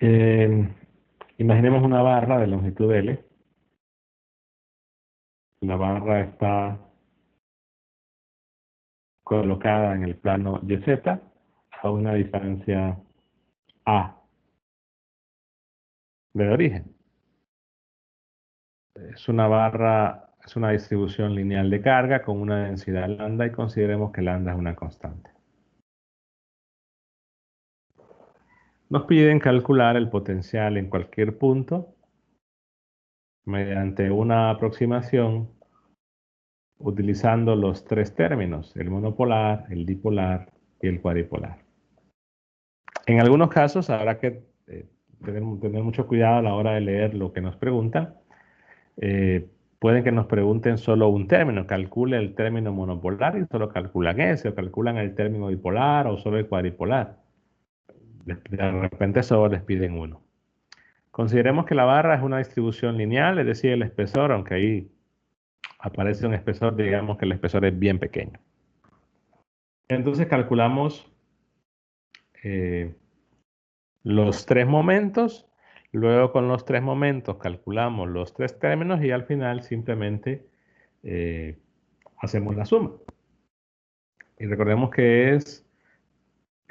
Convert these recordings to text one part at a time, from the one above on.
Eh, Imaginemos una barra de longitud L. La barra está colocada en el plano YZ a una distancia A del origen. Es una barra, es una distribución lineal de carga con una densidad lambda y consideremos que lambda es una constante. Nos piden calcular el potencial en cualquier punto mediante una aproximación utilizando los tres términos, el monopolar, el dipolar y el cuadripolar. En algunos casos habrá que tener mucho cuidado a la hora de leer lo que nos preguntan. Pueden que nos pregunten solo un término, calcule el término monopolar y solo calculan ese, o calculan el término bipolar o solo el cuadripolar. De repente solo les piden uno. Consideremos que la barra es una distribución lineal, es decir, el espesor, aunque ahí aparece un espesor, digamos que el espesor es bien pequeño. Entonces calculamos los tres momentos, luego con los tres momentos calculamos los tres términos y al final simplemente hacemos la suma. Y recordemos que es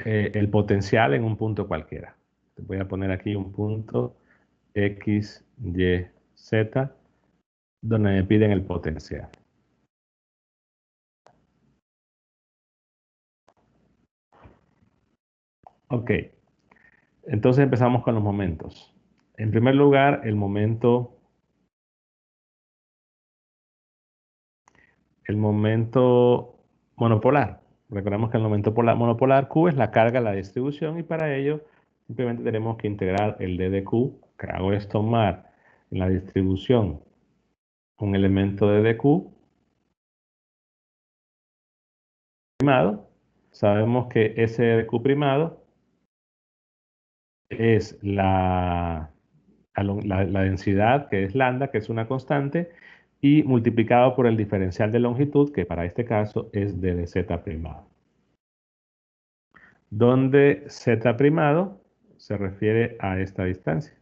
el potencial en un punto cualquiera. Voy a poner aquí un punto X, Y, Z, donde me piden el potencial. Ok, entonces empezamos con los momentos. En primer lugar, el momento monopolar. Recordemos que el momento monopolar Q es la carga de la distribución y para ello simplemente tenemos que integrar el D de Q, que hago es tomar en la distribución un elemento de dq primado. Sabemos que ese dq primado es la densidad, que es lambda, que es una constante, y multiplicado por el diferencial de longitud, que para este caso es d de z primado. Donde z primado se refiere a esta distancia.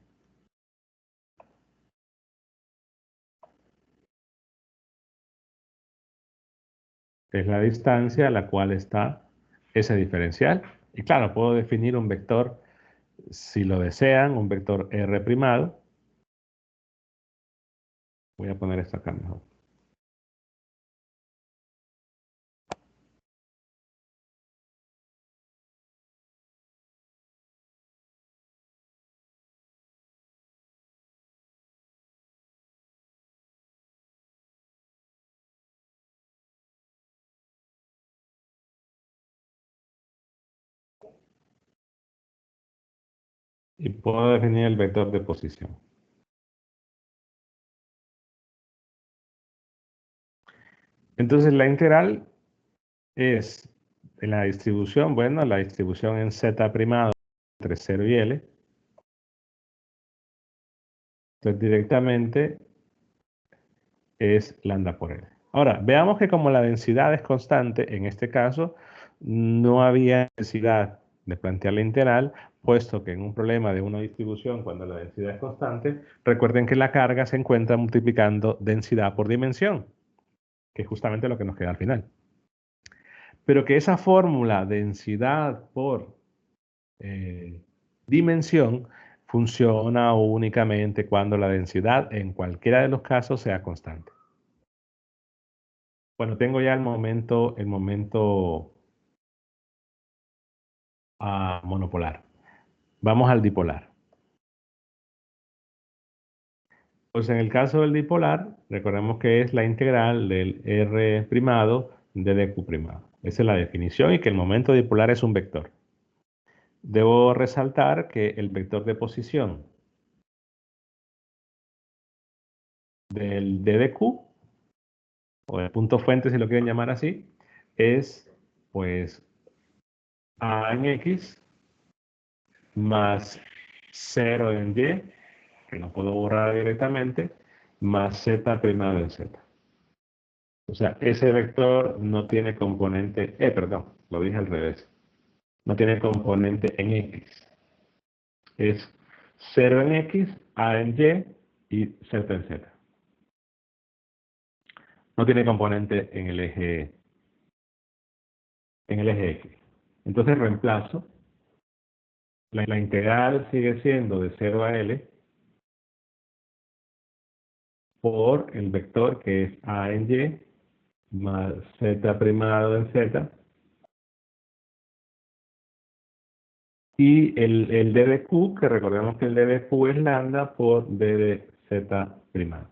Es la distancia a la cual está ese diferencial. Y claro, puedo definir un vector, si lo desean, un vector r primado. Voy a poner esto acá mejor. Y puedo definir el vector de posición. Entonces la integral es en la distribución, bueno, la distribución en z primado entre 0 y L. Entonces directamente es lambda por L. Ahora, veamos que como la densidad es constante, en este caso no había necesidad de plantear la integral, puesto que en un problema de una distribución, cuando la densidad es constante, recuerden que la carga se encuentra multiplicando densidad por dimensión, que es justamente lo que nos queda al final. Pero que esa fórmula densidad por dimensión funciona únicamente cuando la densidad en cualquiera de los casos sea constante. Bueno, tengo ya el momento monopolar. Vamos al dipolar. Pues en el caso del dipolar, recordemos que es la integral del R primado de dq primado. Esa es la definición y que el momento dipolar es un vector. Debo resaltar que el vector de posición del d de q, o el punto fuente si lo quieren llamar así, es pues a en x más 0 en y, que no puedo borrar directamente, más z primado en z. O sea, ese vector no tiene componente, perdón, lo dije al revés. No tiene componente en x. Es 0 en X, A en Y y Z en Z. No tiene componente en el eje X. Entonces reemplazo, la integral sigue siendo de 0 a L por el vector que es A en Y más Z primado en Z, y el d de q, que recordemos que el d de q es lambda por d de z primado.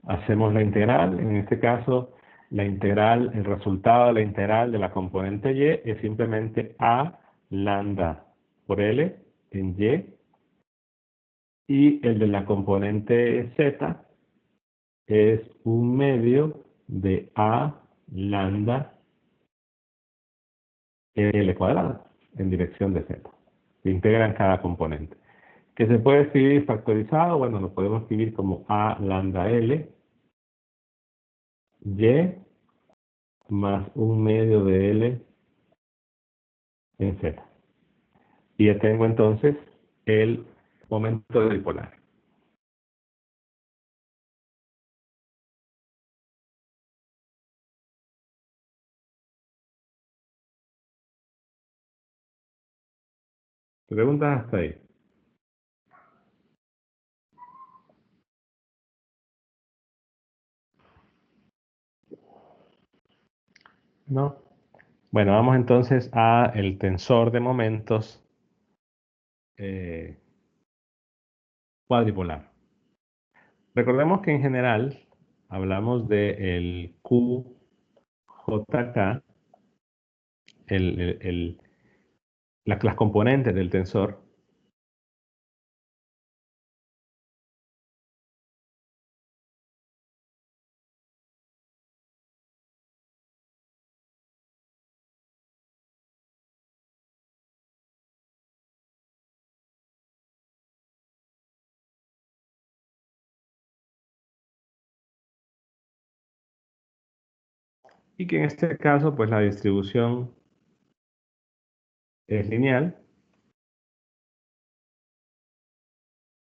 Hacemos la integral, en este caso la integral, el resultado de la integral de la componente y es simplemente a lambda por L en y el de la componente z es un medio de a lambda L cuadrado en dirección de z. Se integran cada componente. Que se puede escribir factorizado, bueno, lo podemos escribir como a lambda L y más un medio de L en Z. Y ya tengo entonces el momento dipolar. ¿Preguntas hasta ahí? No. Bueno, vamos entonces a el tensor de momentos cuadripolar. Recordemos que en general hablamos de el QJK, las componentes del tensor. Y que en este caso, pues la distribución es lineal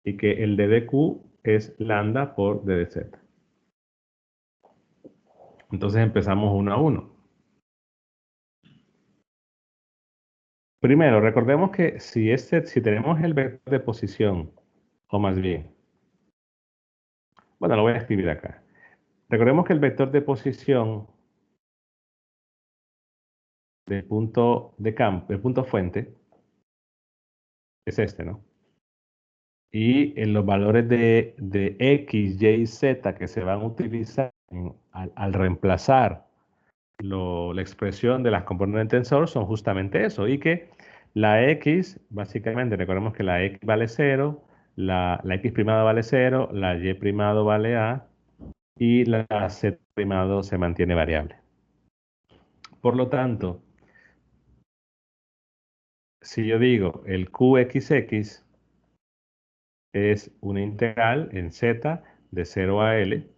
y que el d de q es lambda por d de z. Entonces empezamos uno a uno. Primero, recordemos que si tenemos el vector de posición, o más bien, bueno, lo voy a escribir acá. Recordemos que el vector de posición del punto de campo, el punto fuente, es este, ¿no? Y en los valores de X, Y y Z que se van a utilizar al reemplazar la expresión de las componentes del tensor son justamente eso. Y que la X, básicamente, recordemos que la X vale 0, la X primado vale 0, la Y primado vale A y la Z primado se mantiene variable. Por lo tanto, si yo digo el QXX es una integral en Z de 0 a L,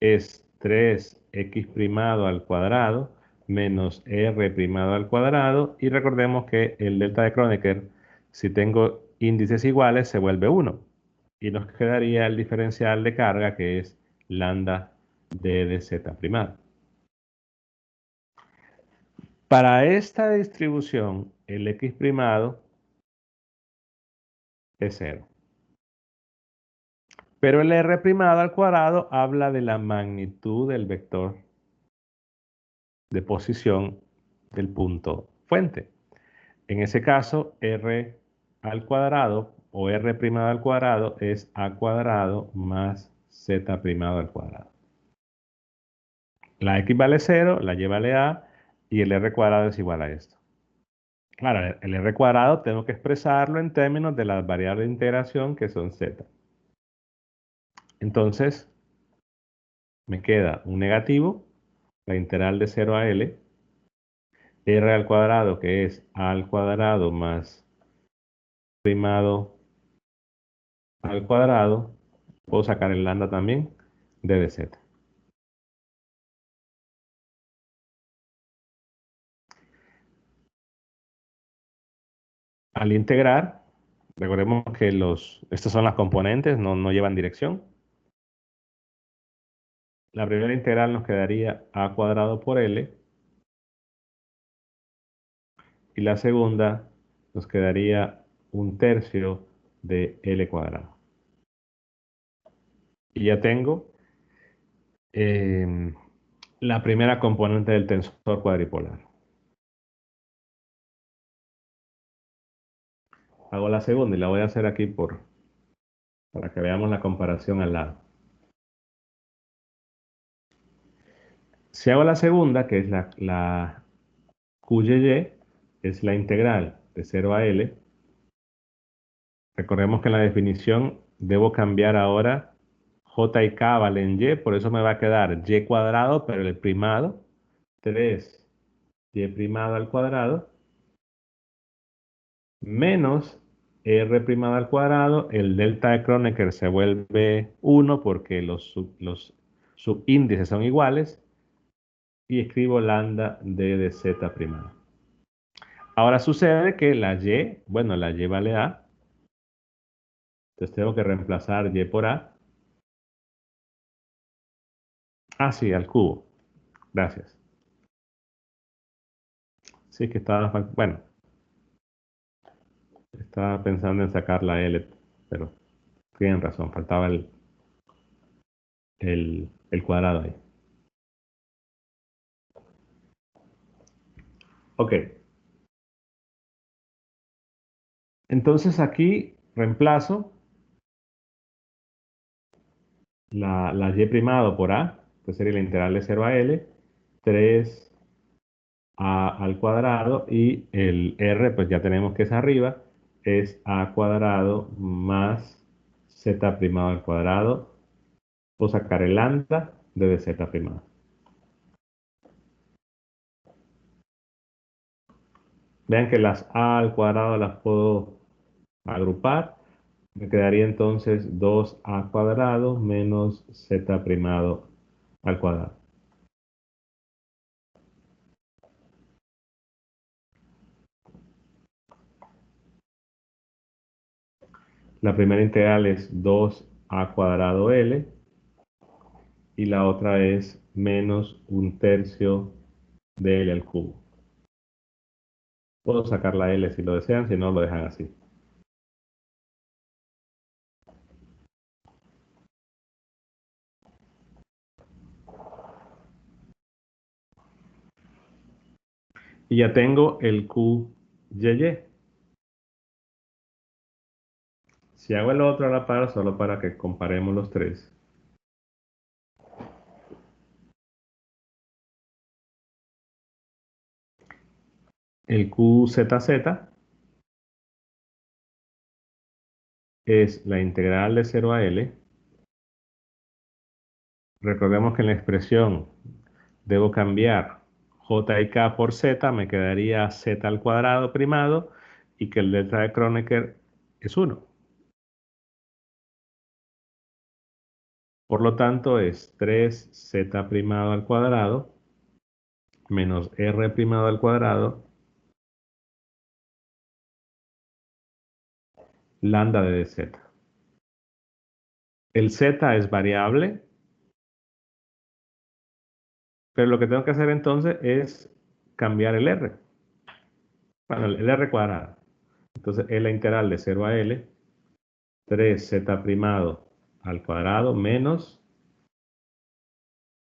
es 3x primado al cuadrado menos r primado al cuadrado, y recordemos que el delta de Kronecker, si tengo índices iguales, se vuelve 1 y nos quedaría el diferencial de carga que es lambda d de z primado. Para esta distribución, el x primado es 0. Pero el r primado al cuadrado habla de la magnitud del vector de posición del punto fuente. En ese caso, r al cuadrado o r primado al cuadrado es a cuadrado más z primado al cuadrado. La x vale 0, la y vale a y el r cuadrado es igual a esto. Claro, el r cuadrado tengo que expresarlo en términos de las variables de integración que son z. Entonces, me queda un negativo, la integral de 0 a L, r al cuadrado que es a al cuadrado más primado al cuadrado, puedo sacar el lambda también, d de z. Al integrar, recordemos que estas son las componentes, no llevan dirección. La primera integral nos quedaría a cuadrado por L. Y la segunda nos quedaría un tercio de L cuadrado. Y ya tengo la primera componente del tensor cuadripolar. Hago la segunda y la voy a hacer aquí para que veamos la comparación al lado. Si hago la segunda, que es la QYY, es la integral de 0 a L. Recordemos que en la definición debo cambiar ahora J y K valen Y, por eso me va a quedar Y cuadrado, pero el primado, 3Y primado al cuadrado, menos R primado al cuadrado, el delta de Kronecker se vuelve 1 porque los subíndices son iguales, y escribo lambda D de Z primado. Ahora sucede que la Y vale A, entonces tengo que reemplazar Y por A. Ah, sí, al cubo. Gracias. Sí, que bueno, estaba pensando en sacar la L, pero tienen razón, faltaba el cuadrado ahí. Ok, entonces aquí reemplazo la Y primado por A, que sería la integral de 0 a L, 3A al cuadrado, y el R, pues ya tenemos que es arriba, es A cuadrado más Z primado al cuadrado. Puedo sacar el lambda de Z primado. Vean que las A al cuadrado las puedo agrupar. Me quedaría entonces 2A cuadrado menos Z primado al cuadrado. La primera integral es 2A cuadrado L y la otra es menos un tercio de L al cubo. Puedo sacar la L si lo desean, si no lo dejan así. Y ya tengo el QYY. Si hago el otro a la par, solo para que comparemos los tres. El QZZ es la integral de 0 a L. Recordemos que en la expresión debo cambiar J y K por Z, me quedaría Z al cuadrado primado y que el delta de Kronecker es 1. Por lo tanto es 3Z primado al cuadrado menos R primado al cuadrado lambda de Z. El Z es variable, pero lo que tengo que hacer entonces es cambiar el R. Bueno, el R cuadrado. Entonces es la integral de 0 a L, 3Z primado al cuadrado menos,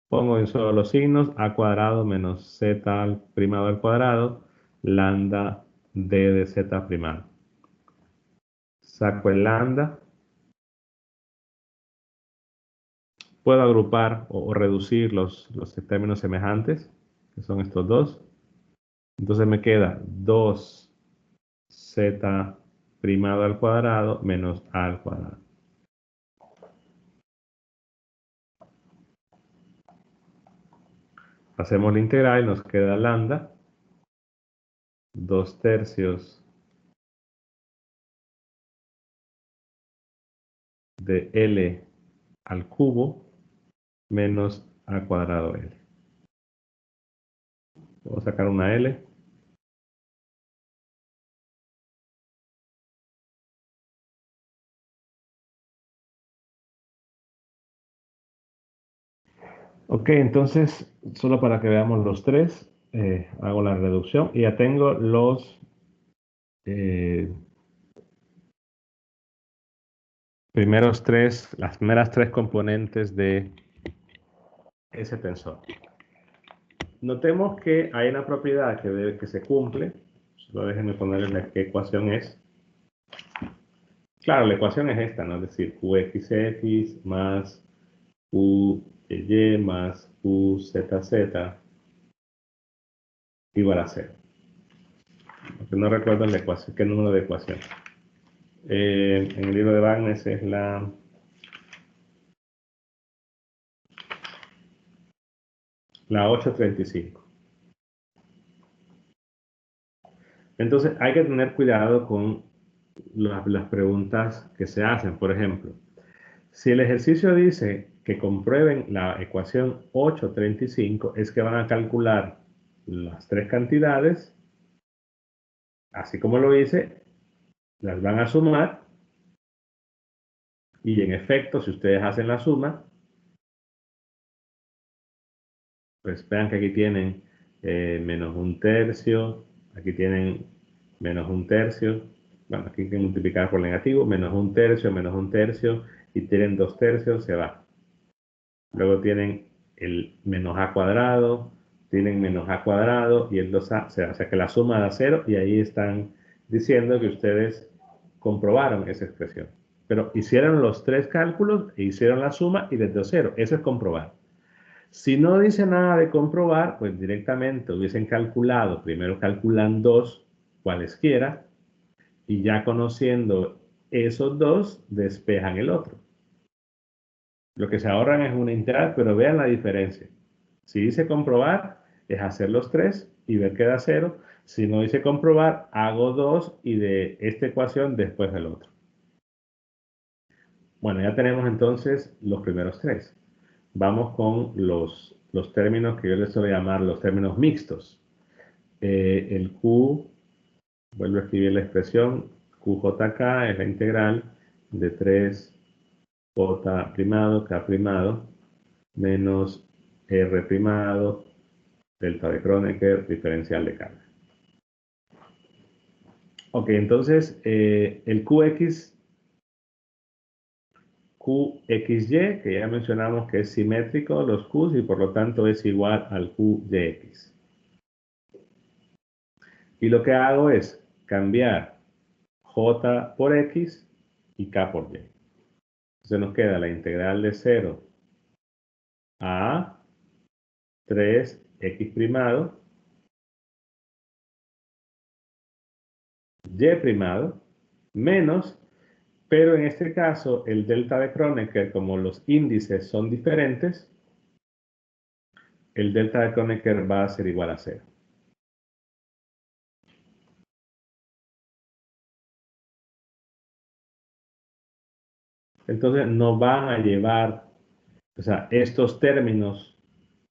pongo en solo los signos, A cuadrado menos Z al primado al cuadrado, lambda D de Z primado. Saco el lambda. Puedo agrupar o reducir los términos semejantes, que son estos dos. Entonces me queda 2Z primado al cuadrado menos A al cuadrado. Hacemos la integral y nos queda lambda, 2 tercios de L al cubo menos A cuadrado L. Voy a sacar una L. Ok, entonces, solo para que veamos los tres, hago la reducción y ya tengo los eh, las primeras tres componentes de ese tensor. Notemos que hay una propiedad que se cumple. Solo déjenme ponerle qué ecuación es. Claro, la ecuación es esta, ¿no? Es decir, qxx más qy más qzz igual a cero. Porque no recuerdo la ecuación, qué número de ecuación. En el libro de Wagner es la 835. Entonces hay que tener cuidado con las preguntas que se hacen. Por ejemplo, si el ejercicio dice que comprueben la ecuación 835, es que van a calcular las tres cantidades, así como lo hice, las van a sumar y en efecto, si ustedes hacen la suma, pues vean que aquí tienen menos un tercio, aquí tienen menos un tercio, bueno, aquí hay que multiplicar por negativo, menos un tercio, y tienen dos tercios, se va. Luego tienen el menos a cuadrado, tienen menos a cuadrado y el 2a, o sea que la suma da cero y ahí están diciendo que ustedes comprobaron esa expresión. Pero hicieron los tres cálculos e hicieron la suma y les dio cero. Eso es comprobar. Si no dice nada de comprobar, pues directamente hubiesen calculado, primero calculan dos, cualesquiera, y ya conociendo esos dos, despejan el otro. Lo que se ahorran es una integral, pero vean la diferencia. Si dice comprobar, es hacer los tres y ver que da cero. Si no dice comprobar, hago dos y de esta ecuación después del otro. Bueno, ya tenemos entonces los primeros tres. Vamos con los términos que yo les suelo llamar los términos mixtos. El Q, vuelvo a escribir la expresión, QJK es la integral de 3J primado, K primado, menos R primado, delta de Kronecker, diferencial de carga. Ok, entonces el QXY, que ya mencionamos que es simétrico los Qs y por lo tanto es igual al QYX. Y lo que hago es cambiar J por X y K por Y. Entonces nos queda la integral de 0 a 3x primado, y primado, menos, pero en este caso el delta de Kronecker, como los índices son diferentes, el delta de Kronecker va a ser igual a 0. Entonces nos van a llevar, o sea, estos términos,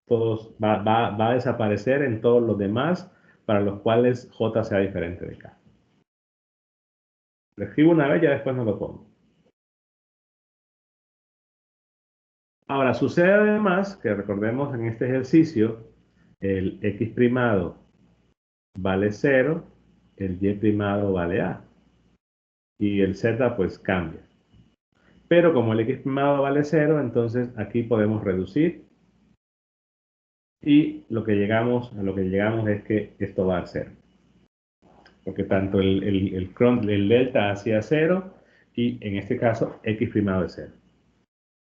todos, va a desaparecer en todos los demás para los cuales J sea diferente de K. Lo escribo una vez, ya después no lo pongo. Ahora, sucede además que recordemos en este ejercicio, el x primado vale 0, el y primado vale a, y el z pues cambia. Pero como el x primado vale 0, entonces aquí podemos reducir y a lo que llegamos es que esto va a ser 0. Porque tanto el delta hacía 0 y en este caso x primado es 0.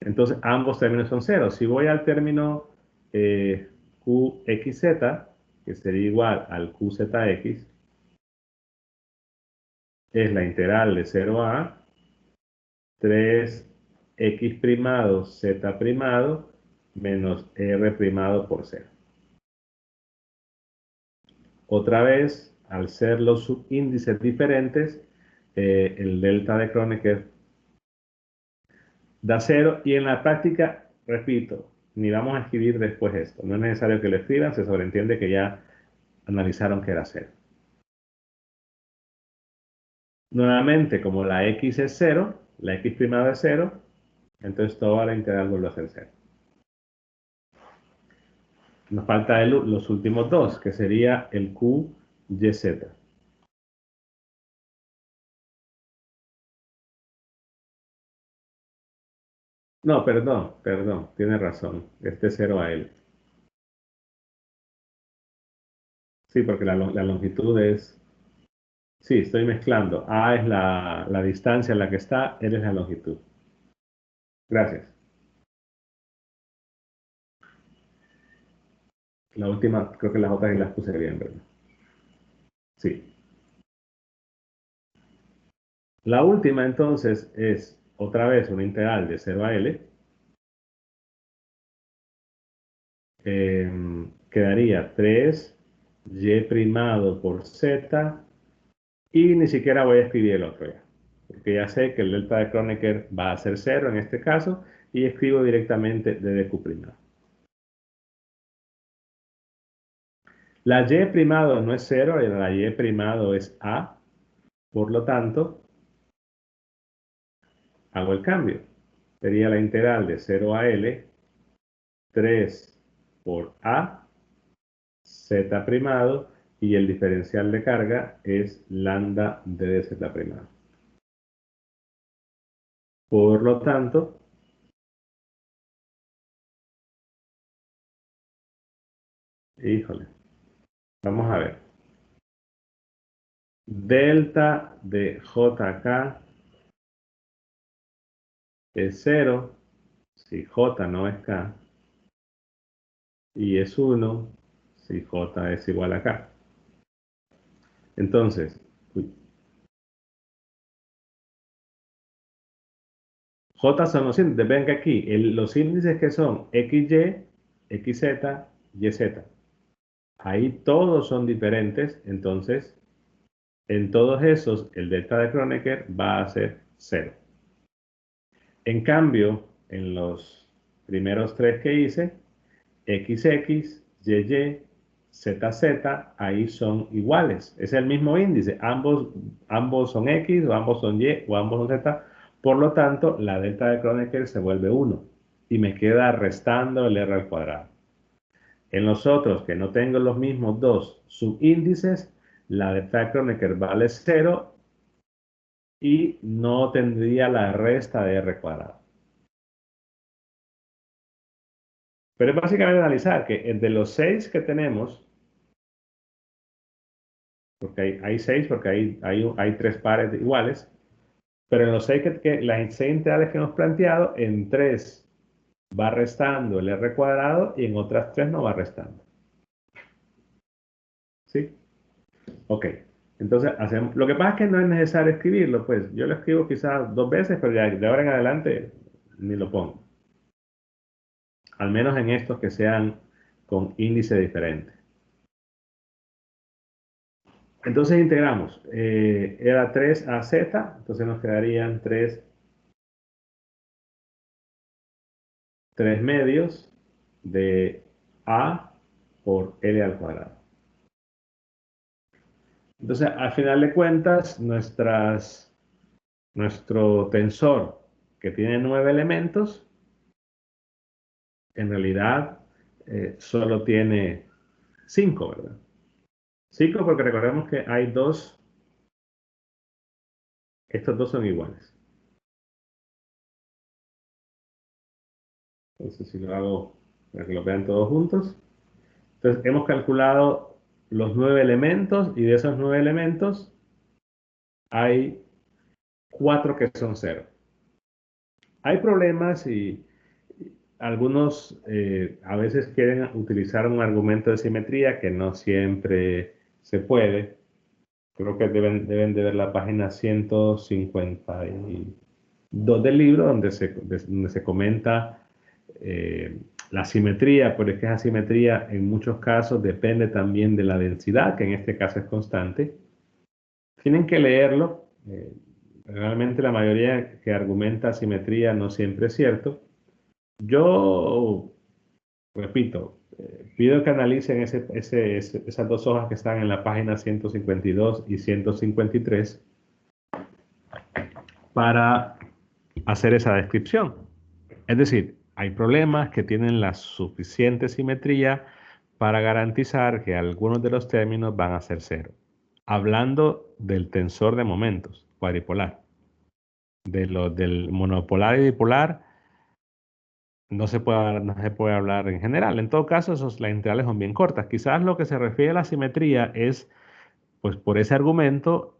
Entonces ambos términos son 0. Si voy al término qxz, que sería igual al qzx, es la integral de 0 a 3x primado z primado menos r primado por 0. Otra vez, al ser los subíndices diferentes, el delta de Kronecker da 0 y en la práctica, repito, ni vamos a escribir después esto. No es necesario que lo escriban, se sobreentiende que ya analizaron que era 0. Nuevamente, como la x es 0, la x primada es 0, entonces toda la integral vuelve a ser 0. Nos falta los últimos dos, que sería el QYZ. No, perdón, tiene razón. Este es 0 a L. Sí, porque la longitud es... Sí, estoy mezclando. A es la distancia en la que está, L es la longitud. Gracias. La última, creo que las otras sí las puse bien, ¿verdad? Sí. La última entonces es otra vez una integral de 0 a L. Quedaría 3y primado por z y ni siquiera voy a escribir el otro ya. Porque ya sé que el delta de Kronecker va a ser 0 en este caso y escribo directamente de dq primado. La y primado no es 0, la y primado es a, por lo tanto, hago el cambio. Sería la integral de 0 a L, 3 por a, z primado, y el diferencial de carga es lambda de z primado. Por lo tanto, híjole, vamos a ver. Delta de JK es 0 si J no es K y es 1 si J es igual a K. Entonces, J son los índices. Ven que aquí los índices que son XY, XZ, YZ. Ahí todos son diferentes, entonces en todos esos el delta de Kronecker va a ser 0. En cambio, en los primeros tres que hice, XX, YY, ZZ, ahí son iguales. Es el mismo índice. Ambos son X, o ambos son Y, o ambos son Z. Por lo tanto, la delta de Kronecker se vuelve 1 y me queda restando el R al cuadrado. En los otros que no tengo los mismos dos subíndices, la delta de Kronecker vale 0 y no tendría la resta de R cuadrado. Pero es básicamente analizar que entre los 6 que tenemos, porque hay 6, porque hay 3 pares iguales, pero en los 6 las 6 integrales que hemos planteado, en 3 va restando el R cuadrado y en otras 3 no va restando. ¿Sí? Ok. Entonces, lo que pasa es que no es necesario escribirlo, pues yo lo escribo quizás 2 veces, pero ya de ahora en adelante ni lo pongo. Al menos en estos que sean con índice diferente. Entonces integramos. Era 3 a z, entonces nos quedarían 3 medios de a por L al cuadrado. Entonces, al final de cuentas, nuestro tensor, que tiene 9 elementos, en realidad solo tiene 5, ¿verdad? 5 porque recordemos que hay dos, estos dos son iguales. Entonces, si lo hago para que lo vean todos juntos. Entonces, hemos calculado los 9 elementos y de esos 9 elementos hay 4 que son 0. Hay problemas y algunos a veces quieren utilizar un argumento de simetría que no siempre se puede. Creo que deben de ver la página 152 del libro donde se comenta la simetría, pero es que esa simetría en muchos casos depende también de la densidad, que en este caso es constante. Tienen que leerlo. Realmente la mayoría que argumenta simetría no siempre es cierto. Yo, repito, pido que analicen esas dos hojas que están en la página 152 y 153 para hacer esa descripción. Es decir, hay problemas que tienen la suficiente simetría para garantizar que algunos de los términos van a ser cero. Hablando del tensor de momentos cuadripolar. Del monopolar y dipolar no se puede hablar en general. En todo caso, las integrales son bien cortas. Quizás lo que se refiere a la simetría es, pues por ese argumento,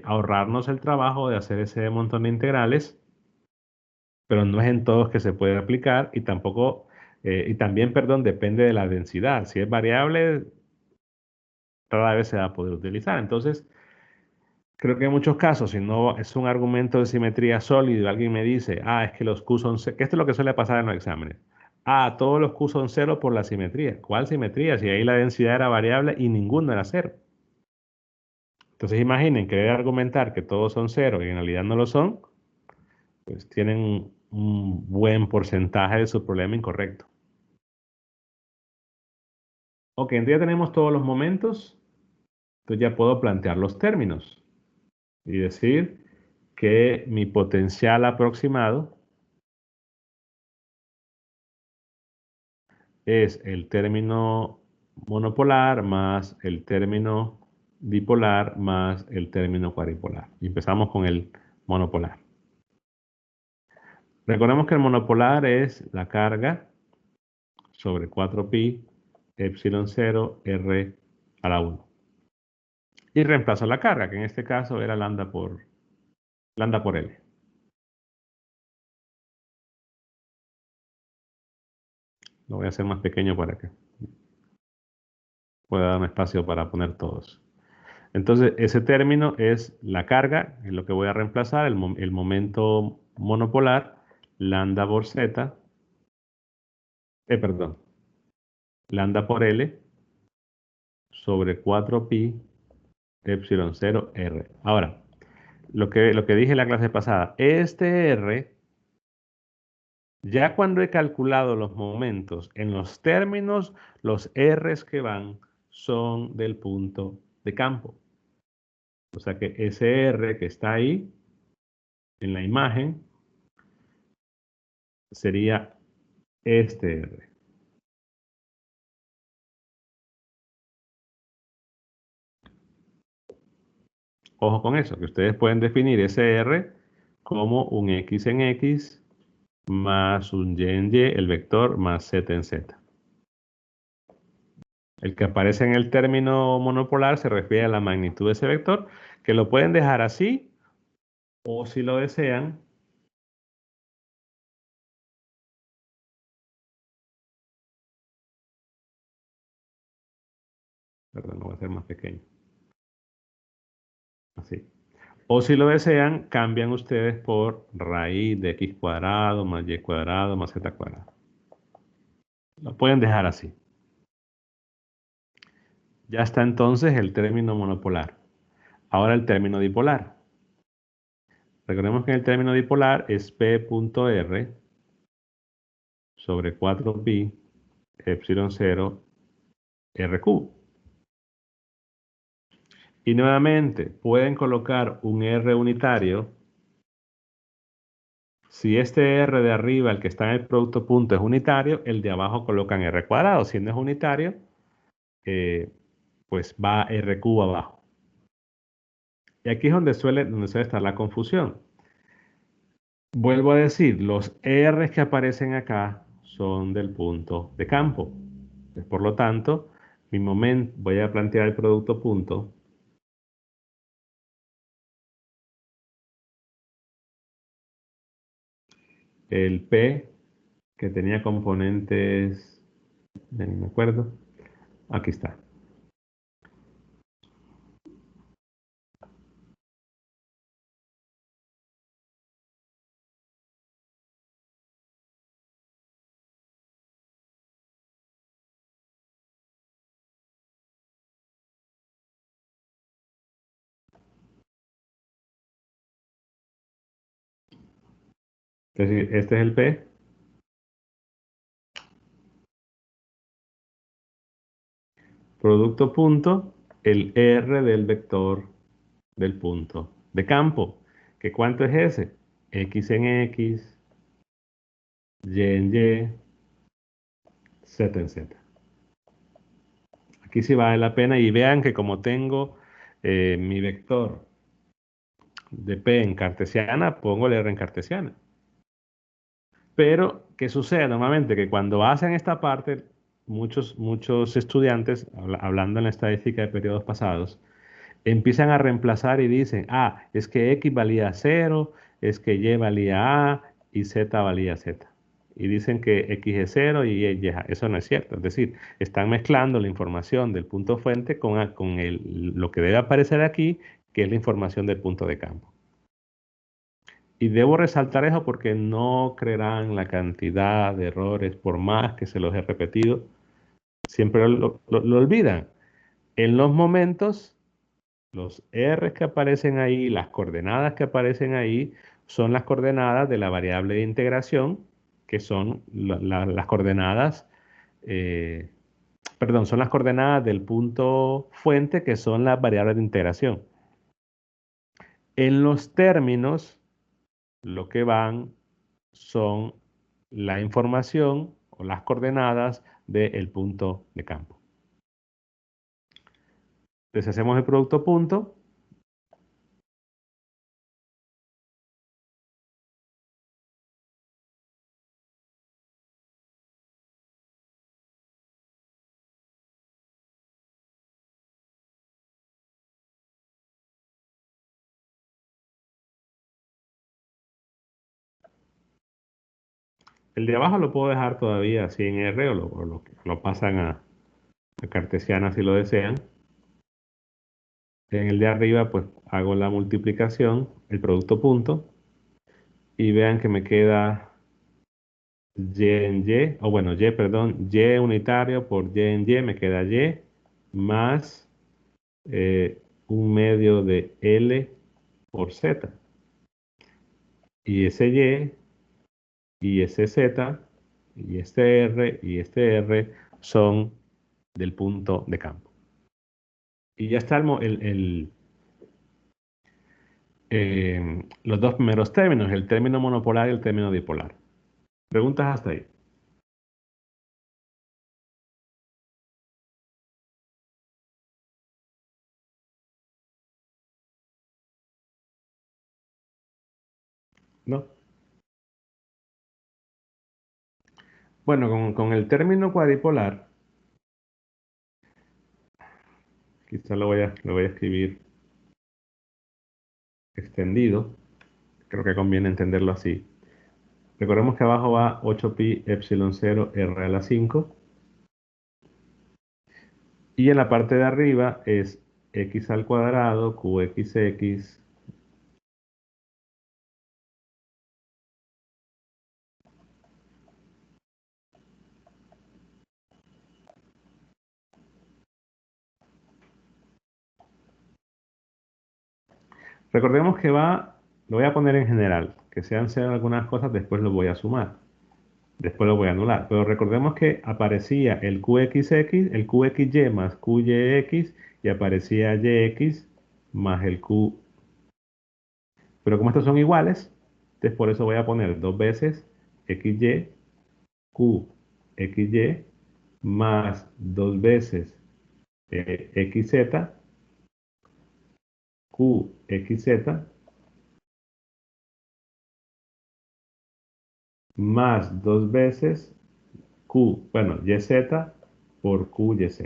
ahorrarnos el trabajo de hacer ese montón de integrales, pero no es en todos que se puede aplicar y tampoco, y también, perdón, depende de la densidad. Si es variable, rara vez se va a poder utilizar. Entonces, creo que en muchos casos, si no es un argumento de simetría sólido y alguien me dice, es que los Q son cero, que esto es lo que suele pasar en los exámenes. Todos los Q son cero por la simetría. ¿Cuál simetría? Si ahí la densidad era variable y ninguno era cero. Entonces imaginen que debe argumentar que todos son cero y en realidad no lo son, pues tienen un buen porcentaje de su problema incorrecto. Ok, entonces ya tenemos todos los momentos, entonces ya puedo plantear los términos y decir que mi potencial aproximado es el término monopolar más el término dipolar más el término cuadripolar. Y empezamos con el monopolar. Recordemos que el monopolar es la carga sobre 4pi epsilon 0 r a la 1. Y reemplazo la carga, que en este caso era lambda por L. Lo voy a hacer más pequeño para que pueda dar un espacio para poner todos. Entonces, ese término es la carga, es lo que voy a reemplazar, el momento monopolar, lambda por z, perdón, lambda por L sobre 4pi epsilon 0 r. Ahora, lo que dije en la clase pasada, este r, ya cuando he calculado los momentos en los términos, los r's que van son del punto de campo. O sea que ese r que está ahí en la imagen sería este R. Ojo con eso, que ustedes pueden definir ese R como un X en X más un Y en Y, el vector, más Z en Z. El que aparece en el término monopolar se refiere a la magnitud de ese vector, que lo pueden dejar así, o si lo desean, perdón, lo voy a hacer más pequeño, así. O si lo desean, cambian ustedes por raíz de x cuadrado más y cuadrado más z cuadrado. Lo pueden dejar así. Ya está entonces el término monopolar. Ahora el término dipolar. Recordemos que el término dipolar es P.R sobre 4pi epsilon 0 RQ. Y nuevamente, pueden colocar un R unitario. Si este R de arriba, el que está en el producto punto, es unitario, el de abajo colocan R cuadrado. Si no es unitario, pues va RQ abajo. Y aquí es donde suele estar la confusión. Vuelvo a decir, los R que aparecen acá son del punto de campo. Por lo tanto, voy a plantear el producto punto. El P que tenía componentes, ya ni me acuerdo. Aquí está. Es decir, este es el P. Producto punto, el R del vector del punto de campo. ¿Que cuánto es ese? X en X, Y en Y, Z en Z. Aquí sí vale la pena y vean que como tengo mi vector de P en cartesiana, pongo el R en cartesiana. Pero, ¿qué sucede normalmente? Que cuando hacen esta parte, muchos estudiantes, hablando en la estadística de periodos pasados, empiezan a reemplazar y dicen, ah, es que X valía cero, es que Y valía A y Z valía Z. Y dicen que X es cero y Y es A. Eso no es cierto. Es decir, están mezclando la información del punto fuente con lo que debe aparecer aquí, que es la información del punto de campo. Y debo resaltar eso porque no creerán la cantidad de errores, por más que se los he repetido, siempre lo olvidan. En los momentos, los R que aparecen ahí, las coordenadas que aparecen ahí, son las coordenadas de la variable de integración, que son las coordenadas, eh, perdón, son las coordenadas del punto fuente, que son las variables de integración. En los términos, lo que van son la información o las coordenadas del punto de campo. Entonces hacemos el producto punto. El de abajo lo puedo dejar todavía así en R o lo pasan a cartesiana si lo desean. En el de arriba pues hago la multiplicación, el producto punto, y vean que me queda Y en Y, o bueno, Y, perdón, Y unitario por Y en Y, me queda Y más un medio de L por Z. Y ese y ese Z y este R son del punto de campo. Y ya está los dos primeros términos, el término monopolar y el término dipolar. ¿Preguntas hasta ahí? ¿No? Bueno, con el término cuadripolar, quizá lo voy a escribir extendido. Creo que conviene entenderlo así. Recordemos que abajo va 8pi epsilon 0 r a la 5. Y en la parte de arriba es x al cuadrado qxx. Recordemos que lo voy a poner en general, que sean cero algunas cosas, después lo voy a sumar, después lo voy a anular. Pero recordemos que aparecía el qxx, el qxy más qyx y aparecía yx más el q. Pero como estos son iguales, entonces por eso voy a poner dos veces xy, qxy más dos veces xz, qxz más dos veces bueno, YZ por QYZ.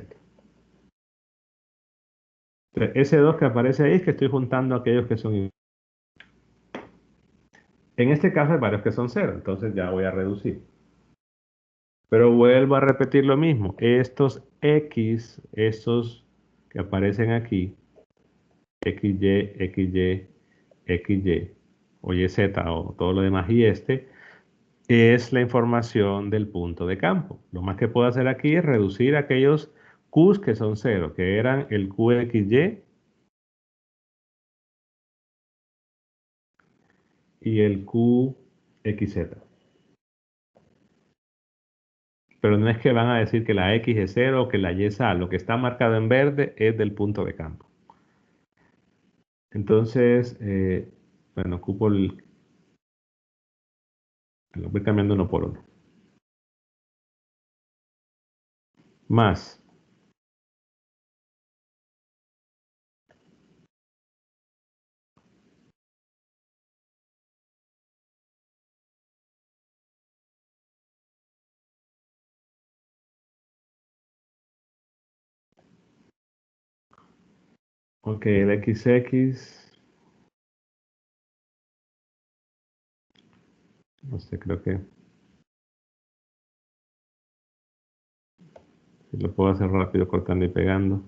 Entonces, ese 2 que aparece ahí es que estoy juntando aquellos que son iguales. En este caso hay varios que son cero, entonces ya voy a reducir. Pero vuelvo a repetir lo mismo. Estos X, estos que aparecen aquí, XY, XY, XY, o YZ, o todo lo demás, y este, es la información del punto de campo. Lo más que puedo hacer aquí es reducir aquellos Qs que son cero, que eran el QXY y el QXZ. Pero no es que van a decir que la X es cero o que la Y es A. Lo que está marcado en verde es del punto de campo. Entonces, bueno, lo voy cambiando uno por uno. Más Ok, el XX, no sé, creo que si lo puedo hacer rápido cortando y pegando.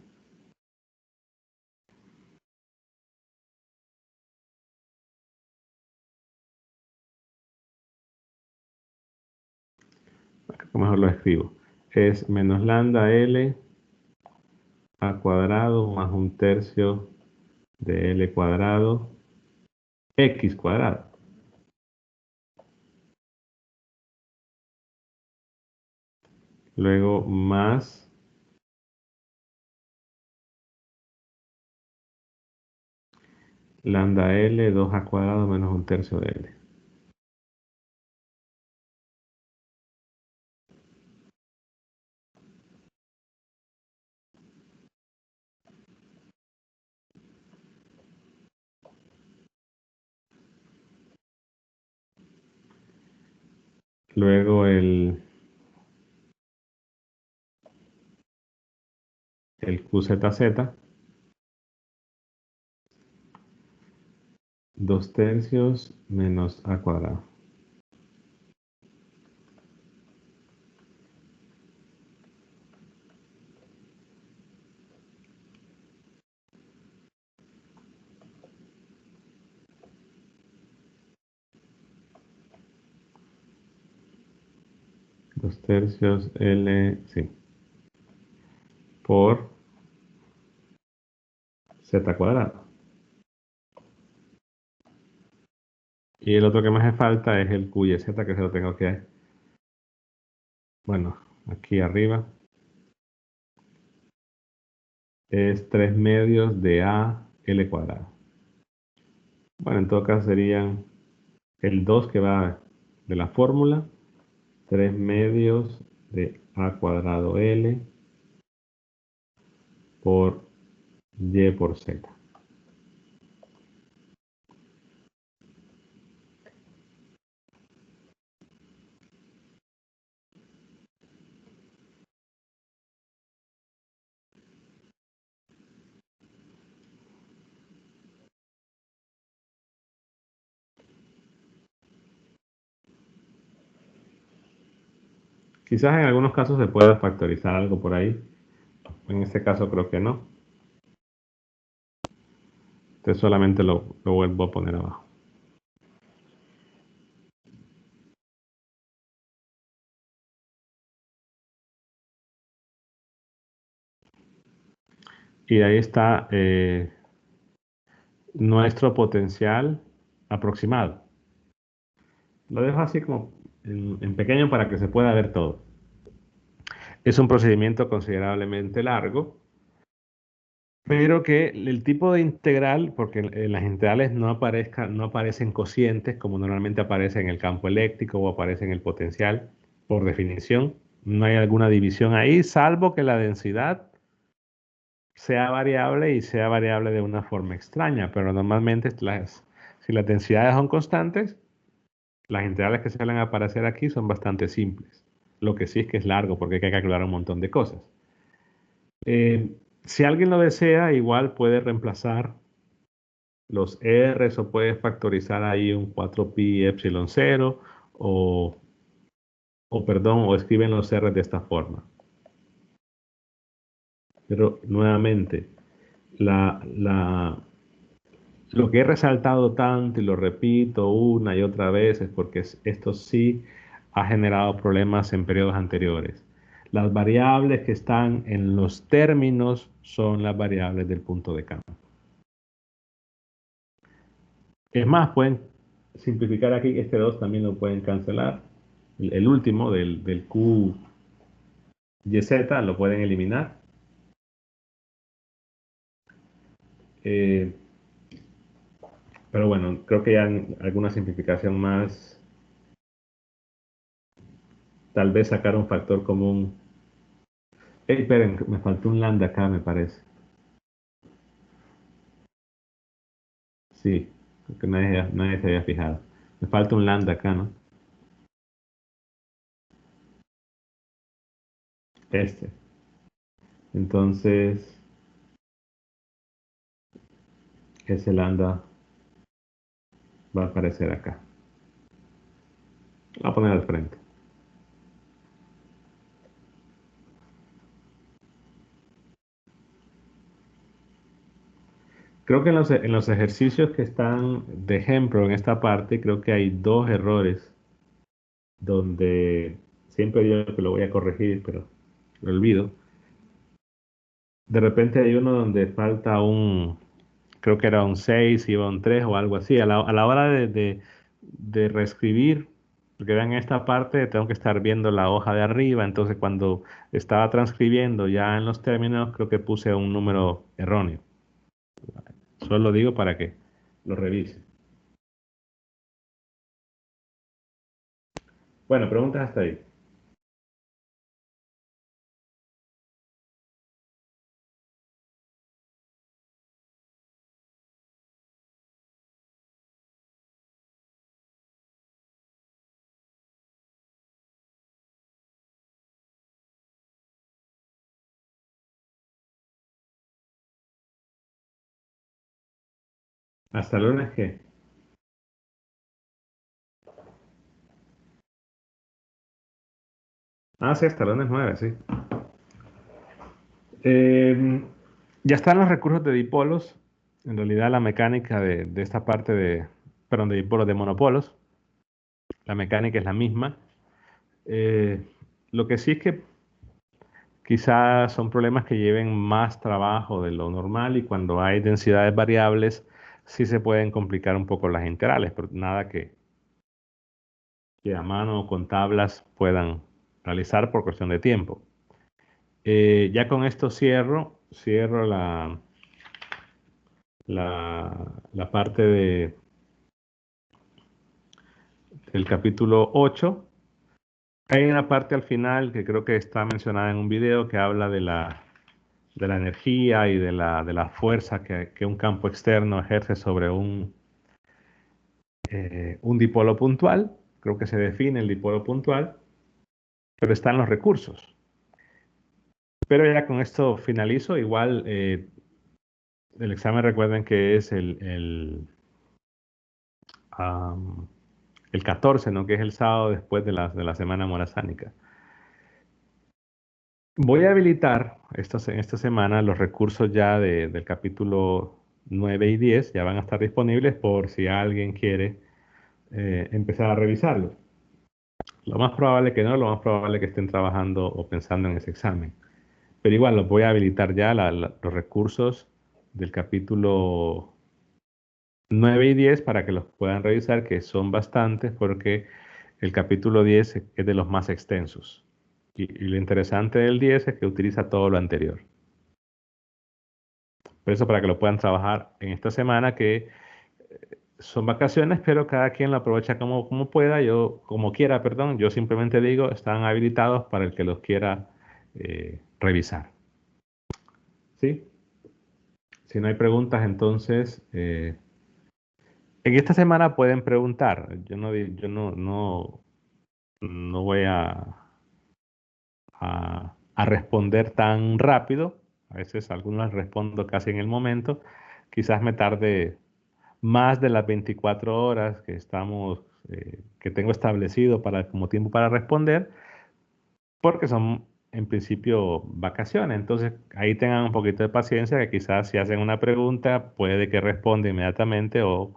Creo que mejor lo escribo. Es menos lambda L a cuadrado más un tercio de L cuadrado X cuadrado. Luego más lambda L 2 a cuadrado menos un tercio de L. Luego el QZZ, 2 tercios menos A cuadrado. Dos tercios L, sí, por Z cuadrado. Y el otro que me hace falta es el QYZ, que se lo tengo que, bueno, aquí arriba. Es 3 medios de A L cuadrado. Bueno, en todo caso serían el 2 que va de la fórmula, 3 medios de A cuadrado L por Y por Z. Quizás en algunos casos se pueda factorizar algo por ahí. En este caso creo que no. Entonces solamente lo vuelvo a poner abajo. Y ahí está nuestro potencial aproximado. Lo dejo así como en pequeño para que se pueda ver todo. Es un procedimiento considerablemente largo, pero que el tipo de integral, porque en las integrales no aparecen cocientes como normalmente aparece en el campo eléctrico o aparece en el potencial, por definición, no hay alguna división ahí, salvo que la densidad sea variable y sea variable de una forma extraña, pero normalmente si las densidades son constantes, las integrales que suelen aparecer aquí son bastante simples. Lo que sí es que es largo porque hay que calcular un montón de cosas. Si alguien lo desea, igual puede reemplazar los R's o puede factorizar ahí un 4pi epsilon 0 o, o escriben los R's de esta forma. Pero nuevamente, lo que he resaltado tanto y lo repito una y otra vez es porque esto sí ha generado problemas en periodos anteriores. Las variables que están en los términos son las variables del punto de cambio. Es más, pueden simplificar aquí, este 2 también lo pueden cancelar. El último del QYZ lo pueden eliminar. Eh, pero bueno, creo que ya alguna simplificación más, tal vez sacar un factor común. Esperen, me faltó un lambda acá, me parece. Sí, creo que nadie se había fijado. Me falta un lambda acá, ¿no? Este. Entonces, ese lambda va a aparecer acá. Lo voy a poner al frente. Creo que en los ejercicios que están de ejemplo en esta parte, creo que hay dos errores donde siempre digo que lo voy a corregir, pero lo olvido. De repente hay uno donde falta creo que era un 6 iba un 3 o algo así. A la hora de reescribir, porque vean esta parte, tengo que estar viendo la hoja de arriba, entonces cuando estaba transcribiendo ya en los términos, creo que puse un número erróneo. Solo lo digo para que lo revise. Bueno, preguntas hasta ahí. ¿Hasta el lunes qué? Ah, sí, hasta el lunes 9, sí. Eh, ya están los recursos de dipolos. En realidad la mecánica de esta parte perdón, de dipolos de monopolos, la mecánica es la misma. Eh, lo que sí es que quizás son problemas que lleven más trabajo de lo normal y cuando hay densidades variables sí se pueden complicar un poco las integrales, pero nada que a mano o con tablas puedan realizar por cuestión de tiempo. Ya con esto cierro la parte del capítulo 8. Hay una parte al final que creo que está mencionada en un video que habla de la energía y de la fuerza que un campo externo ejerce sobre un dipolo puntual. Creo que se define el dipolo puntual, pero están los recursos. Pero ya con esto finalizo. Igual el examen recuerden que es am, el 14, ¿no? Que es el sábado después de la semana morazánica. Voy a habilitar en esta semana los recursos ya del capítulo 9 y 10, ya van a estar disponibles por si alguien quiere empezar a revisarlos. Lo más probable que no, lo más probable que estén trabajando o pensando en ese examen. Pero igual los voy a habilitar ya los recursos del capítulo 9 y 10 para que los puedan revisar, que son bastantes porque el capítulo 10 es de los más extensos. Y lo interesante del 10 es que utiliza todo lo anterior. Por eso para que lo puedan trabajar en esta semana, que son vacaciones, pero cada quien lo aprovecha como pueda, como quiera, perdón. Yo simplemente digo, están habilitados para el que los quiera revisar. ¿Sí? Si no hay preguntas, entonces en esta semana pueden preguntar. Yo no voy a responder tan rápido. A veces algunas respondo casi en el momento. Quizás me tarde más de las 24 horas que tengo establecido como tiempo para responder, porque son en principio vacaciones. Entonces ahí tengan un poquito de paciencia, que quizás si hacen una pregunta puede que responda inmediatamente o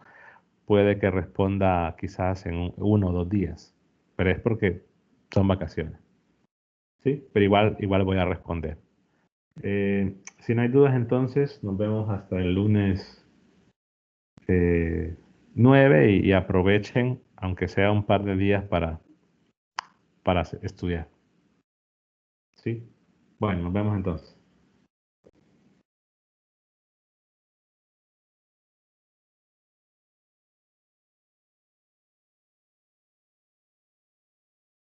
puede que responda quizás en 1 o 2 días, pero es porque son vacaciones, ¿sí? Pero igual voy a responder. Si no hay dudas, entonces nos vemos hasta el lunes eh, 9 y aprovechen, aunque sea un par de días para estudiar. ¿Sí? Bueno, nos vemos entonces.